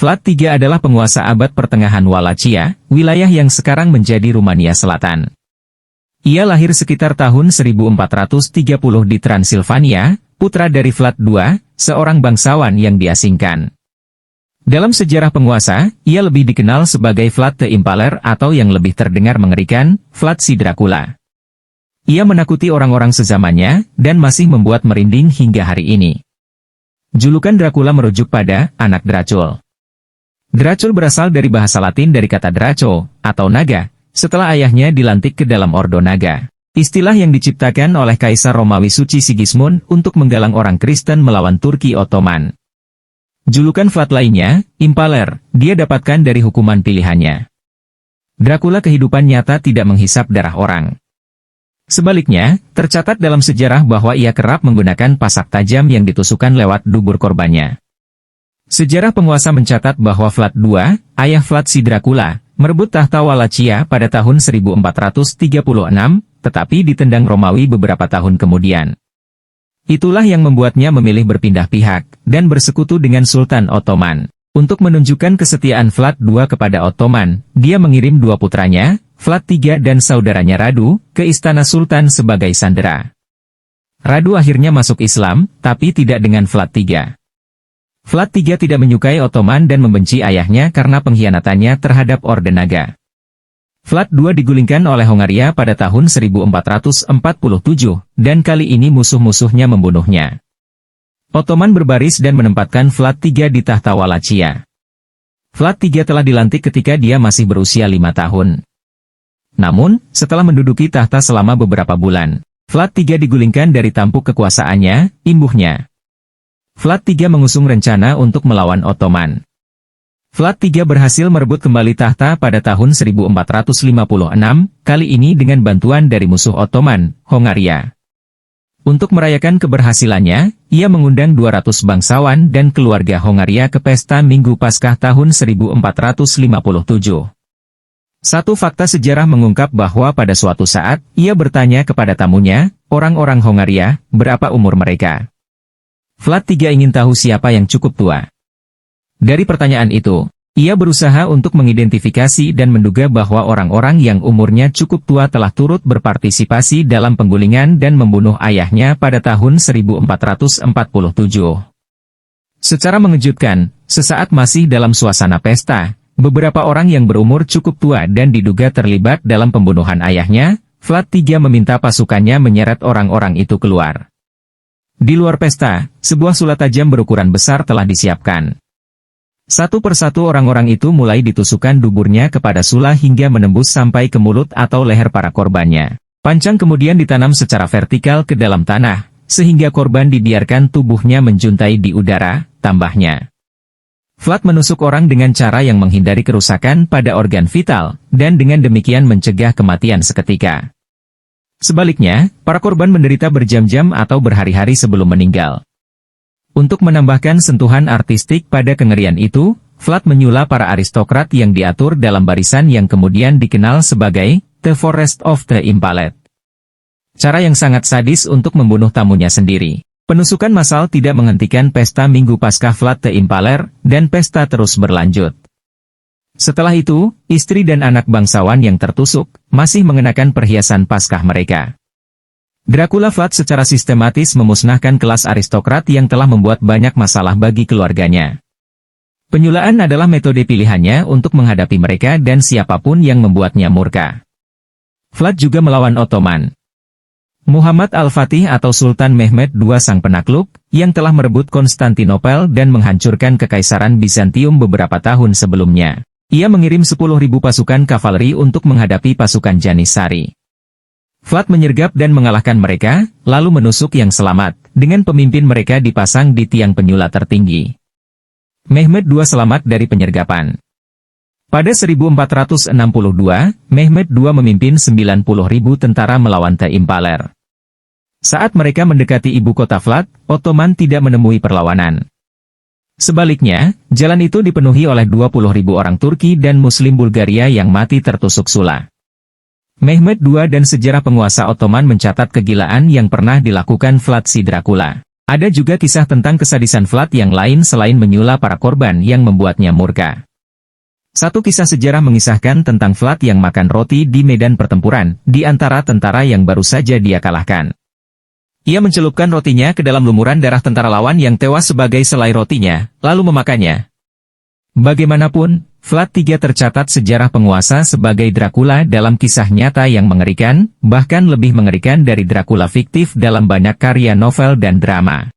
Vlad III adalah penguasa abad pertengahan Wallachia, wilayah yang sekarang menjadi Rumania Selatan. Ia lahir sekitar tahun 1430 di Transilvania, putra dari Vlad II, seorang bangsawan yang diasingkan. Dalam sejarah penguasa, ia lebih dikenal sebagai Vlad the Impaler atau yang lebih terdengar mengerikan, Vlad si Dracula. Ia menakuti orang-orang sezamannya, dan masih membuat merinding hingga hari ini. Julukan Dracula merujuk pada anak Dracul. Dracul berasal dari bahasa Latin dari kata draco, atau naga, setelah ayahnya dilantik ke dalam ordo naga. Istilah yang diciptakan oleh Kaisar Romawi Suci Sigismund untuk menggalang orang Kristen melawan Turki Ottoman. Julukan Vlad lainnya, Impaler, dia dapatkan dari hukuman pilihannya. Dracula kehidupan nyata tidak menghisap darah orang. Sebaliknya, tercatat dalam sejarah bahwa ia kerap menggunakan pasak tajam yang ditusukkan lewat dubur korbannya. Sejarah penguasa mencatat bahwa Vlad II, ayah Vlad si Dracula, merebut tahta Wallachia pada tahun 1436, tetapi ditendang Romawi beberapa tahun kemudian. Itulah yang membuatnya memilih berpindah pihak, dan bersekutu dengan Sultan Ottoman. Untuk menunjukkan kesetiaan Vlad II kepada Ottoman, dia mengirim dua putranya, Vlad III dan saudaranya Radu, ke istana Sultan sebagai sandera. Radu akhirnya masuk Islam, tapi tidak dengan Vlad III. Vlad III tidak menyukai Ottoman dan membenci ayahnya karena pengkhianatannya terhadap Orde Naga. Vlad II digulingkan oleh Hongaria pada tahun 1447, dan kali ini musuh-musuhnya membunuhnya. Ottoman berbaris dan menempatkan Vlad III di tahta Wallachia. Vlad III telah dilantik ketika dia masih berusia 5 tahun. Namun, setelah menduduki tahta selama beberapa bulan, Vlad III digulingkan dari tampuk kekuasaannya, imbuhnya. Vlad III mengusung rencana untuk melawan Ottoman. Vlad III berhasil merebut kembali tahta pada tahun 1456, kali ini dengan bantuan dari musuh Ottoman, Hongaria. Untuk merayakan keberhasilannya, ia mengundang 200 bangsawan dan keluarga Hongaria ke pesta Minggu Paskah tahun 1457. Satu fakta sejarah mengungkap bahwa pada suatu saat, ia bertanya kepada tamunya, orang-orang Hongaria, berapa umur mereka? Vlad III ingin tahu siapa yang cukup tua. Dari pertanyaan itu, ia berusaha untuk mengidentifikasi dan menduga bahwa orang-orang yang umurnya cukup tua telah turut berpartisipasi dalam penggulingan dan membunuh ayahnya pada tahun 1447. Secara mengejutkan, sesaat masih dalam suasana pesta, beberapa orang yang berumur cukup tua dan diduga terlibat dalam pembunuhan ayahnya, Vlad III meminta pasukannya menyeret orang-orang itu keluar. Di luar pesta, sebuah sulat tajam berukuran besar telah disiapkan. Satu persatu orang-orang itu mulai ditusukkan duburnya kepada sula hingga menembus sampai ke mulut atau leher para korbannya. Pancang kemudian ditanam secara vertikal ke dalam tanah, sehingga korban dibiarkan tubuhnya menjuntai di udara, tambahnya. Vlad menusuk orang dengan cara yang menghindari kerusakan pada organ vital, dan dengan demikian mencegah kematian seketika. Sebaliknya, para korban menderita berjam-jam atau berhari-hari sebelum meninggal. Untuk menambahkan sentuhan artistik pada kengerian itu, Vlad menyula para aristokrat yang diatur dalam barisan yang kemudian dikenal sebagai The Forest of the Impaled. Cara yang sangat sadis untuk membunuh tamunya sendiri. Penusukan massal tidak menghentikan pesta Minggu Paskah Vlad the Impaler, dan pesta terus berlanjut. Setelah itu, istri dan anak bangsawan yang tertusuk, masih mengenakan perhiasan Paskah mereka. Dracula Vlad secara sistematis memusnahkan kelas aristokrat yang telah membuat banyak masalah bagi keluarganya. Penyulaan adalah metode pilihannya untuk menghadapi mereka dan siapapun yang membuatnya murka. Vlad juga melawan Ottoman. Muhammad Al-Fatih atau Sultan Mehmed II sang penakluk, yang telah merebut Konstantinopel dan menghancurkan Kekaisaran Bizantium beberapa tahun sebelumnya. Ia mengirim 10.000 pasukan kavaleri untuk menghadapi pasukan Janissary. Vlad menyergap dan mengalahkan mereka, lalu menusuk yang selamat, dengan pemimpin mereka dipasang di tiang penyula tertinggi. Mehmed II selamat dari penyergapan. Pada 1462, Mehmed II memimpin 90.000 tentara melawan The Impaler. Saat mereka mendekati ibu kota Vlad, Ottoman tidak menemui perlawanan. Sebaliknya, jalan itu dipenuhi oleh 20.000 orang Turki dan Muslim Bulgaria yang mati tertusuk sula. Mehmed II dan sejarah penguasa Ottoman mencatat kegilaan yang pernah dilakukan Vlad si Dracula. Ada juga kisah tentang kesadisan Vlad yang lain selain menyula para korban yang membuatnya murka. Satu kisah sejarah mengisahkan tentang Vlad yang makan roti di medan pertempuran, di antara tentara yang baru saja dia kalahkan. Ia mencelupkan rotinya ke dalam lumuran darah tentara lawan yang tewas sebagai selai rotinya, lalu memakannya. Bagaimanapun, Vlad III tercatat sejarah penguasa sebagai Dracula dalam kisah nyata yang mengerikan, bahkan lebih mengerikan dari Dracula fiktif dalam banyak karya novel dan drama.